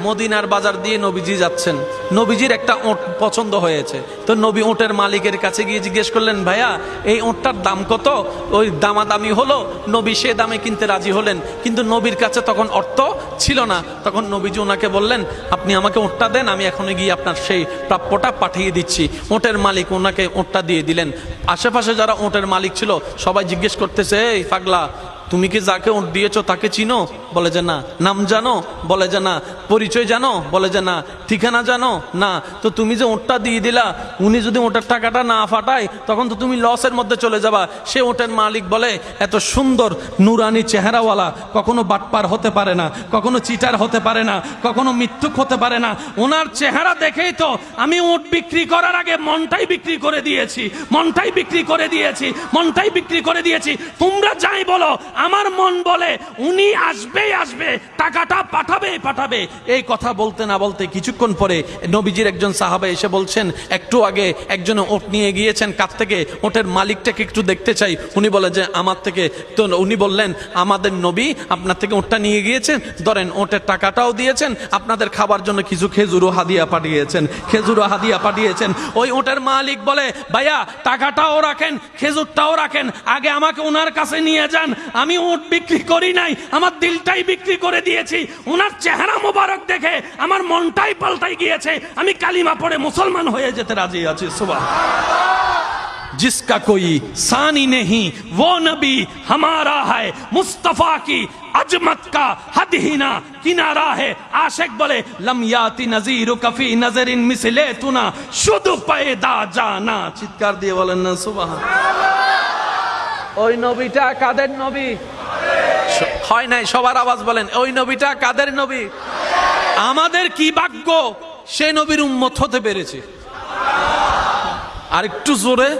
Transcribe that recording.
মদিনার বাজার দিয়ে নবীজি যাচ্ছেন, নবীজির একটা ওঁট পছন্দ হয়েছে। তো নবী ওঁটের মালিকের কাছে গিয়ে জিজ্ঞেস করলেন, ভাইয়া এই ওঁটটার দাম কত? ওই দামাদামি হলো, নবী সে দামে কিনতে রাজি হলেন, কিন্তু নবীর কাছে তখন অর্থ ছিল না। তখন নবীজি ওনাকে বললেন, আপনি আমাকে ওঁটটা দেন, আমি এখনই গিয়ে আপনার সেই প্রাপ্যটা পাঠিয়ে দিচ্ছি। ওঁটের মালিক ওনাকে ওঁটটা দিয়ে দিলেন। আশেপাশে যারা ওঁটের মালিক ছিল সবাই জিজ্ঞেস করতেছে, এই পাগলা, তুমি কি যাকে ওঁট দিয়েছো তাকে চিনো? বলে যে না। নাম জানো? বলে যে না। পরিচয় জানো? বলে যে না। ঠিকানা জানো? না। তো তুমি যে ওঁটটা দিয়ে দিলা, উনি যদি ওঁটের টাকাটা না ফাটায় তখন তো তুমি লসের মধ্যে চলে যাবা। সে ওঁটের মালিক বলে, এত সুন্দর নুরানি চেহারাওয়ালা কখনো বাটপার হতে পারে না, কখনো চিটার হতে পারে না, কখনো মিথ্যুক হতে পারে না। ওনার চেহারা দেখেই তো আমি ওঁট বিক্রি করার আগে মনটাই বিক্রি করে দিয়েছি, মনটাই বিক্রি করে দিয়েছি, মনটাই বিক্রি করে দিয়েছি। তোমরা যাই বলো, আমার মন বলে উনি আসবেই আসবে, টাকাটা পাঠাবেই পাঠাবে। এই কথা বলতে না বলতে কিছুক্ষণ পরে নবীজির একজন সাহাবা এসে বলছেন, একটু আগে একজন ওট নিয়ে গিয়েছেন কাছ থেকে, ওটের মালিকটাকে একটু দেখতে চাই। উনি বলে যে আমার থেকে। তো উনি বললেন, আমাদের নবী আপনার থেকে ওটটা নিয়ে গিয়েছেন, ধরেন ওটের টাকাটাও দিয়েছেন, আপনাদের খাবার জন্য কিছু খেজুরও হাদিয়া পাঠিয়েছেন, খেজুরও হাদিয়া পাঠিয়েছেন। ওই ওটের মালিক বলে, ভাইয়া টাকাটাও রাখেন, খেজুরটাও রাখেন, আগে আমাকে ওনার কাছে নিয়ে যান। আমি ওট বিক্রি করি নাই, আমার দিলটাই বিক্রি করে দিয়েছি। ওনার চেহারা মোবারক দেখে আমার মনটাই পাল্টাই গিয়েছে, আমি কালিমা পড়ে মুসলমান হয়ে যেতে রাজি আছি। সুবহান। जिसका कोई सानी नहीं वो नबी हमारा है, मुस्तफा की अजमत का हद ही ना किनारा है। आशिक बोले लम याति नजीरु कफी नजरिन मिसले तुना शुद्ध पैदा जाना। চিৎকার দিয়ে বলেন না সুবহানাল্লাহ। ওই নবীটা কাদের নবী? হয় নাই, সবার আওয়াজ বলেন, ওই নবীটা কাদের নবী? আমাদের কি ভাগ্য সে নবীর উম্মত হতে পেরেছে। আর একটু জোরে